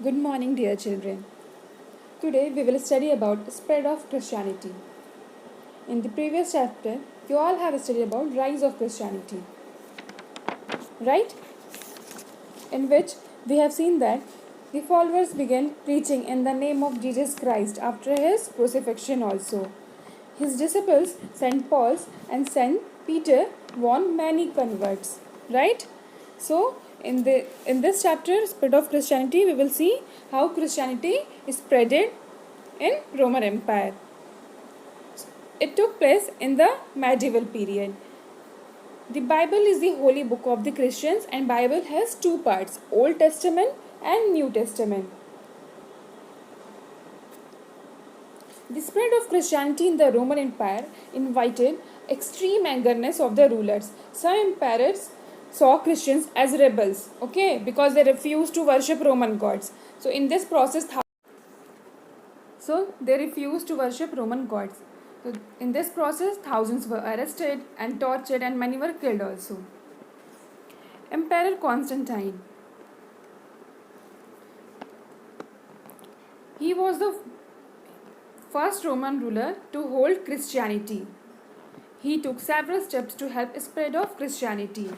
Good morning, dear children. Today we will study about spread of Christianity. In the previous chapter, you all have studied about rise of Christianity, right? In which we have seen that the followers began preaching in the name of Jesus Christ after his crucifixion also. His disciples, St. Paul's and St. Peter, won many converts, right? So, in this chapter, Spread of Christianity, we will see how Christianity is spreaded in Roman Empire. It took place in the medieval period. The Bible is the holy book of the Christians, and Bible has two parts, Old Testament and New Testament. The spread of Christianity in the Roman Empire invited extreme angerness of the rulers. Some emperors saw Christians as rebels, because they refused to worship Roman gods. So in this process, they refused to worship Roman gods. So in this process, thousands were arrested and tortured, and many were killed also. Emperor Constantine. He was the first Roman ruler to hold Christianity. He took several steps to help spread of Christianity.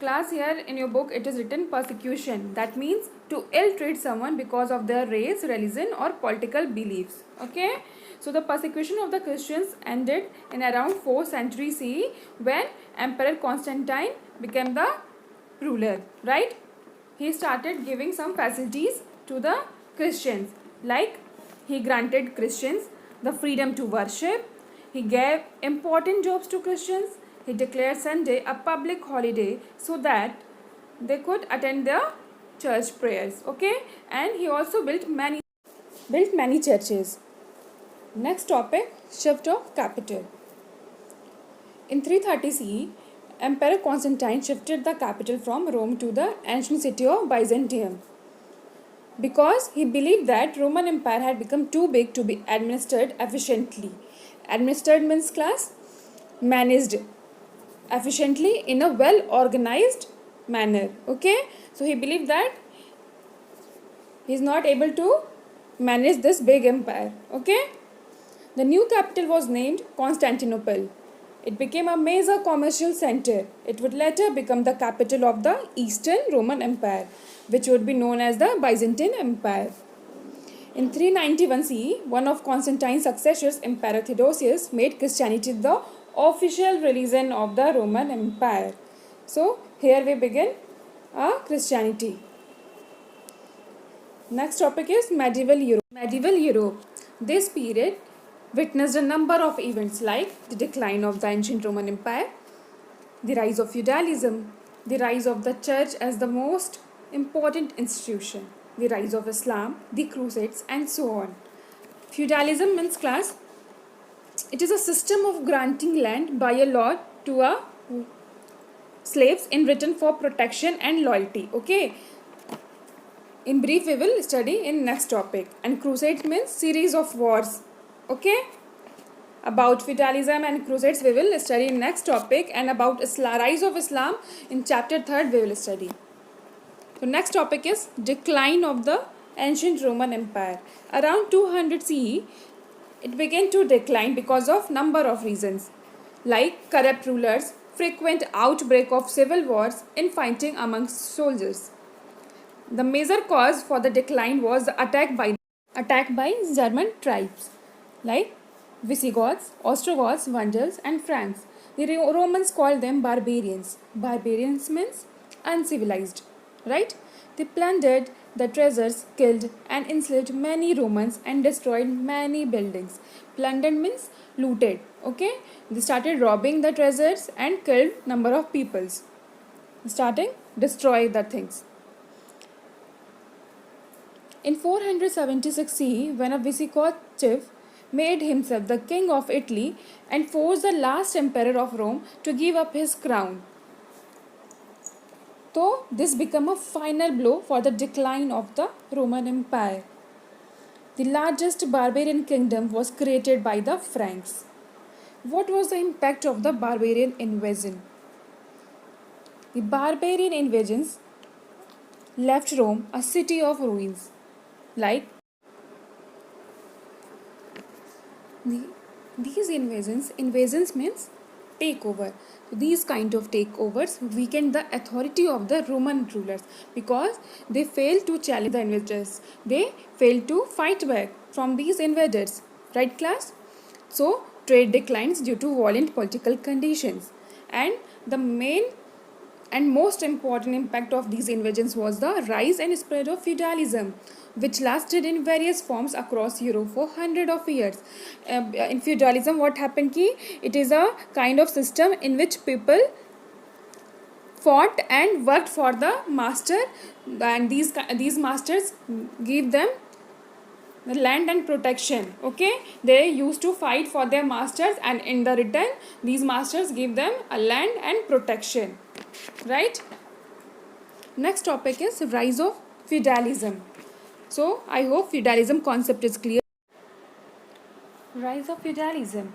Class, here in your book it is written persecution. That means to ill-treat someone because of their race, religion or political beliefs. Okay. So the persecution of the Christians ended in around 4th century CE when Emperor Constantine became the ruler. Right. He started giving some facilities to the Christians, like he granted Christians the freedom to worship. He gave important jobs to Christians. He declared Sunday a public holiday so that they could attend their church prayers. Okay, and he also built many churches. Next topic, shift of capital. In 330 CE, Emperor Constantine shifted the capital from Rome to the ancient city of Byzantium, because he believed that Roman Empire had become too big to be administered efficiently. Administered means class, managed efficiently in a well organized manner. Okay, so he believed that he is not able to manage this big empire. Okay, the new capital was named Constantinople. It became a major commercial center. It would later become the capital of the Eastern Roman Empire, which would be known as the Byzantine Empire. In 391 CE, one of Constantine's successors, Emperor Theodosius, made Christianity the official religion of the Roman Empire. So, here we begin Christianity. Next topic is medieval Europe. Medieval Europe. This period witnessed a number of events like the decline of the ancient Roman Empire, the rise of feudalism, the rise of the church as the most important institution, the rise of Islam, the Crusades, and so on. Feudalism means class, it is a system of granting land by a law to a slaves in return for protection and loyalty. Okay. In brief, we will study in next topic. And Crusades means series of wars. Okay. About feudalism and crusades we will study in next topic, and about rise of Islam in chapter 3rd we will study. So next topic is decline of the ancient Roman Empire. Around 200 CE, it began to decline because of number of reasons, like corrupt rulers, frequent outbreak of civil wars, and fighting amongst soldiers. The major cause for the decline was the attack by German tribes like Visigoths, Ostrogoths, Vandals, and Franks. The Romans called them barbarians. Barbarians means uncivilized, right? They plundered the treasures, killed and enslaved many Romans, and destroyed many buildings. Plundered means looted. Okay, they started robbing the treasures and killed number of peoples. Starting destroy the things. In 476 CE, when a Visigoth chief made himself the king of Italy and forced the last emperor of Rome to give up his crown. So this became a final blow for the decline of the Roman Empire. The largest barbarian kingdom was created by the Franks. What was the impact of the barbarian invasion? The barbarian invasions left Rome a city of ruins. Like the, these invasions means takeover. These kind of takeovers weakened the authority of the Roman rulers because they failed to challenge the invaders. They failed to fight back from these invaders. Right, class? So trade declines due to violent political conditions, and the main and most important impact of these invasions was the rise and spread of feudalism, which lasted in various forms across Europe for hundreds of years. In feudalism, what happened ki it is a kind of system in which people fought and worked for the master, and these masters give them the land and protection. Okay, they used to fight for their masters, and in the return these masters give them a land and protection. Right? Next topic is rise of feudalism. So I hope feudalism concept is clear. Rise of feudalism.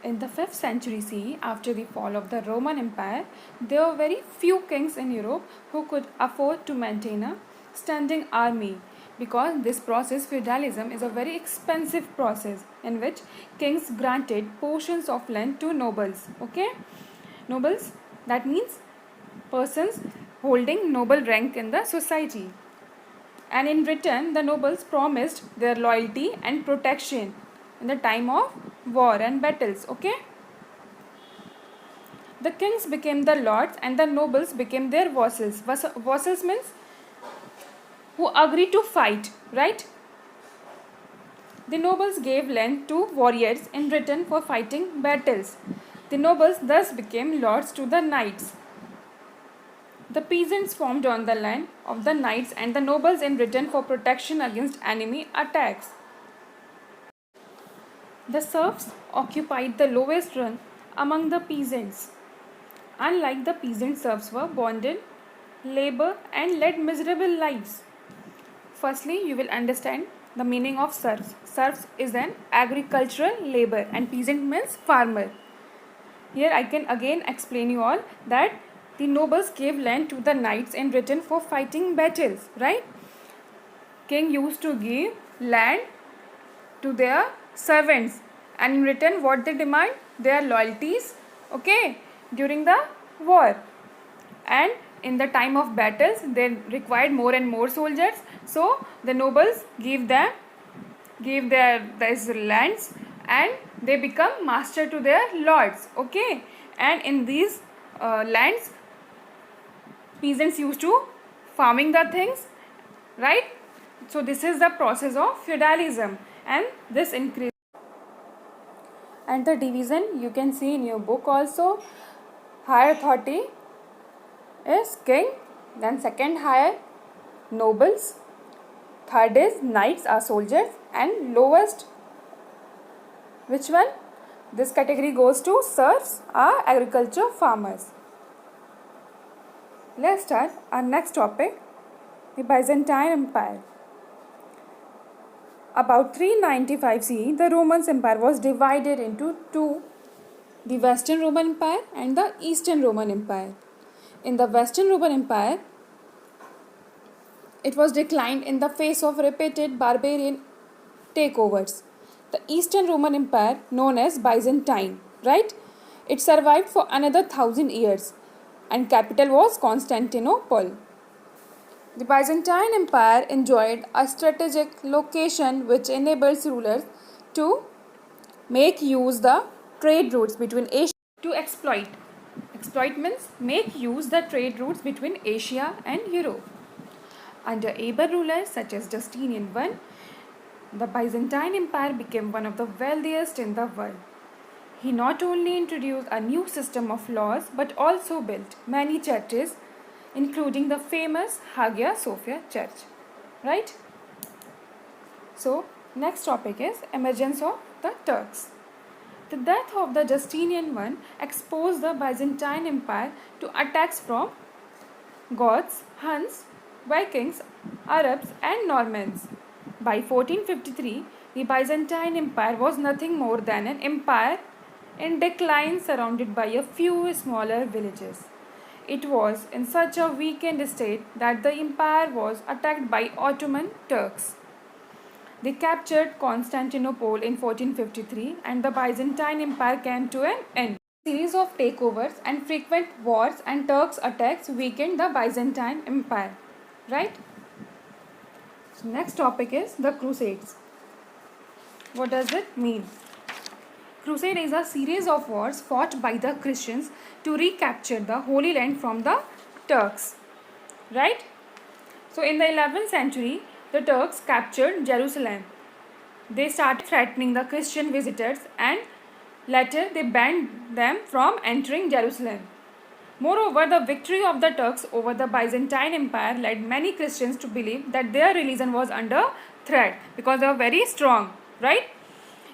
In the 5th century CE, after the fall of the Roman Empire, there were very few kings in Europe who could afford to maintain a standing army, because this process, feudalism, is a very expensive process in which kings granted portions of land to nobles. Okay, nobles, that means persons holding noble rank in the society, and in return the nobles promised their loyalty and protection in the time of war and battles. Okay, the kings became the lords and the nobles became their vassals. Vassals means who agreed to fight, right? The nobles gave land to warriors in return for fighting battles. The nobles thus became lords to the knights. The peasants formed on the land of the knights and the nobles in return for protection against enemy attacks. The serfs occupied the lowest rung among the peasants. Unlike the peasant, serfs were bonded, labor and led miserable lives. Firstly, you will understand the meaning of serfs. Serfs is an agricultural labor and peasant means farmer. Here I can again explain you all that the nobles gave land to the knights in return for fighting battles, right? King used to give land to their servants, and in return what they demand? Their loyalties, okay, during the war. And in the time of battles they required more and more soldiers, so the nobles give their these lands and they become master to their lords. Okay, and in these lands peasants used to farming the things, right? So this is the process of feudalism, and this increase. And the division you can see in your book also. Higher authority is king, then second higher nobles, third is knights are soldiers, and lowest, which one? This category goes to serfs are agriculture farmers. Let's start our next topic, the Byzantine Empire. About 395 CE, the Roman Empire was divided into two, the Western Roman Empire and the Eastern Roman Empire. In the Western Roman Empire, it was declined in the face of repeated barbarian takeovers. The Eastern Roman Empire, known as Byzantine, right? It survived for another 1,000 years, and capital was Constantinople. The Byzantine Empire enjoyed a strategic location which enables rulers to make use the trade routes between Asia to exploit. Exploit means make use the trade routes between Asia and Europe. Under able rulers such as Justinian I, the Byzantine Empire became one of the wealthiest in the world. He not only introduced a new system of laws but also built many churches, including the famous Hagia Sophia Church. Right? So, next topic is emergence of the Turks. The death of the Justinian I exposed the Byzantine Empire to attacks from Goths, Huns, Vikings, Arabs and Normans. By 1453, the Byzantine Empire was nothing more than an empire in decline surrounded by a few smaller villages. It was in such a weakened state that the empire was attacked by Ottoman Turks. They captured Constantinople in 1453 and the Byzantine Empire came to an end. A series of takeovers and frequent wars and Turks' attacks weakened the Byzantine Empire. Right? So next topic is the Crusades. What does it mean? Crusade is a series of wars fought by the Christians to recapture the Holy Land from the Turks. Right? So in the 11th century, the Turks captured Jerusalem. They started threatening the Christian visitors and later they banned them from entering Jerusalem. Moreover, the victory of the Turks over the Byzantine Empire led many Christians to believe that their religion was under threat because they were very strong, right?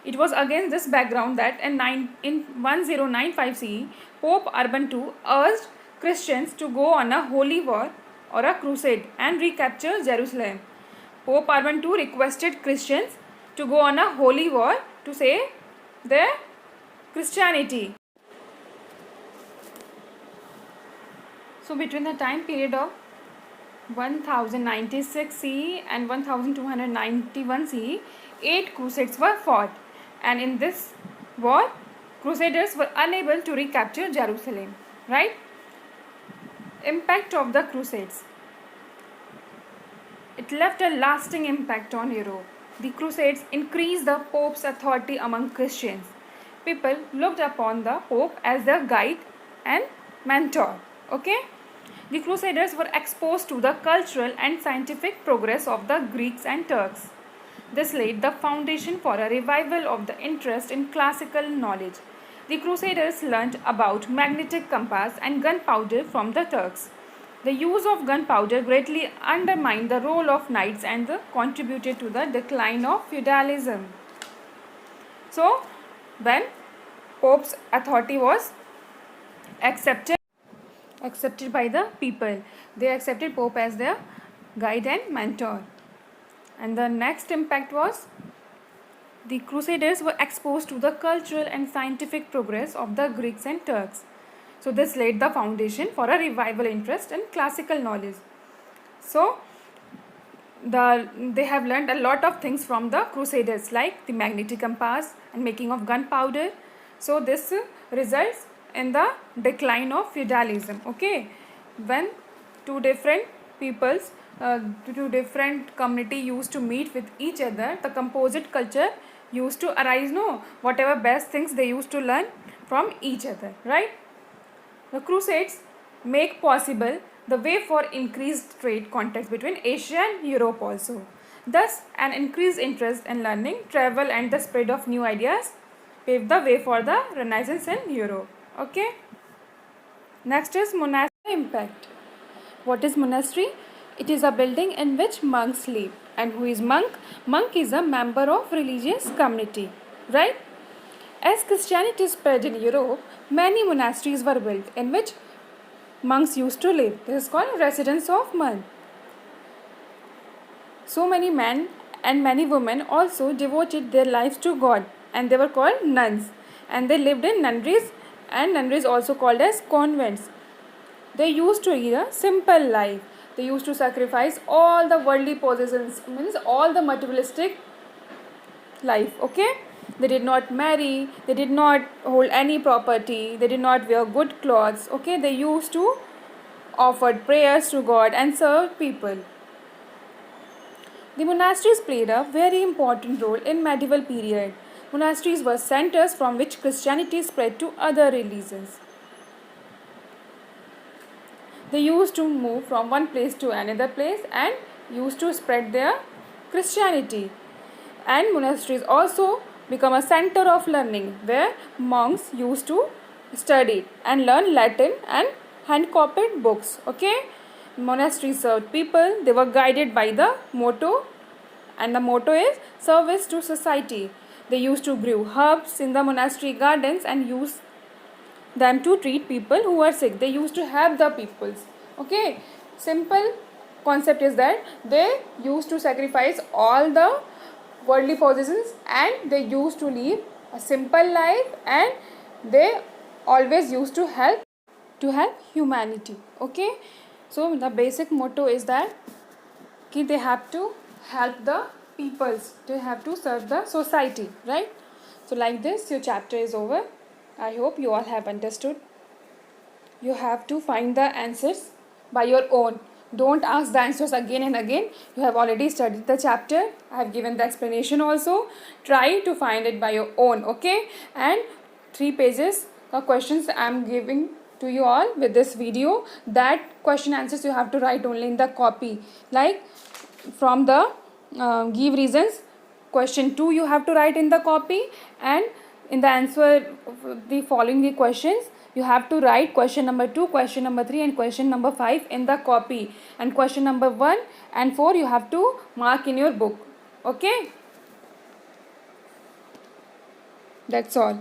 It was against this background that in 1095 CE, Pope Urban II urged Christians to go on a holy war or a crusade and recapture Jerusalem. Pope Urban II requested Christians to go on a holy war to save their Christianity. So between the time period of 1096 CE and 1291 CE, 8 crusades were fought, and in this war, crusaders were unable to recapture Jerusalem. Right? Impact of the crusades. It left a lasting impact on Europe. The crusades increased the Pope's authority among Christians. People looked upon the Pope as their guide and mentor. Okay? The Crusaders were exposed to the cultural and scientific progress of the Greeks and Turks. This laid the foundation for a revival of the interest in classical knowledge. The Crusaders learned about magnetic compass and gunpowder from the Turks. The use of gunpowder greatly undermined the role of knights and contributed to the decline of feudalism. So, when Pope's authority was accepted by the people, they accepted Pope as their guide and mentor. And the next impact was the Crusaders were exposed to the cultural and scientific progress of the Greeks and Turks. So this laid the foundation for a revival interest in classical knowledge. So they have learned a lot of things from the Crusaders, like the magnetic compass and making of gunpowder. So this results in the decline of feudalism. Okay, when two different peoples, two different community used to meet with each other, the composite culture used to arise. No, whatever best things they used to learn from each other. Right? The Crusades make possible the way for increased trade contacts between Asia and Europe also. Thus, an increased interest in learning, travel and the spread of new ideas paved the way for the Renaissance in Europe. Okay. Next is monastic impact. What is monastery? It is a building in which monks live. And who is monk? Monk is a member of religious community. Right? As Christianity spread in Europe, many monasteries were built in which monks used to live. This is called residence of monks. So many men and many women also devoted their lives to God, and they were called nuns, and they lived in nunneries, and nunneries also called as convents. They used to lead a simple life. They used to sacrifice all the worldly possessions, means all the materialistic life. Okay, they did not marry, they did not hold any property, they did not wear good clothes. Okay, they used to offer prayers to God and serve people. The monasteries played a very important role in medieval period. Monasteries were centers from which Christianity spread to other religions. They used to move from one place to another place and used to spread their Christianity. And monasteries also become a center of learning where monks used to study and learn Latin and hand-copied books. Okay, monasteries served people. They were guided by the motto, and the motto is service to society. They used to grow herbs in the monastery gardens and use them to treat people who are sick. They used to help the peoples. Okay, simple concept is that they used to sacrifice all the worldly possessions and they used to live a simple life, and they always used to help to help humanity. Okay, so the basic motto is that they have to help the peoples, they have to serve the society, right? So like this your chapter is over. I hope you all have understood. You have to find the answers by your own. Don't ask the answers again and again. You have already studied the chapter. I have given the explanation also. Try to find it by your own, okay? And 3 pages of questions I am giving to you all with this video. That question answers you have to write only in the copy. Like from the give reasons, question 2 you have to write in the copy, and in the answer of the following the questions you have to write question number 2, question number 3 and question number 5 in the copy, and question number 1 and 4 you have to mark in your book. Okay, that's all.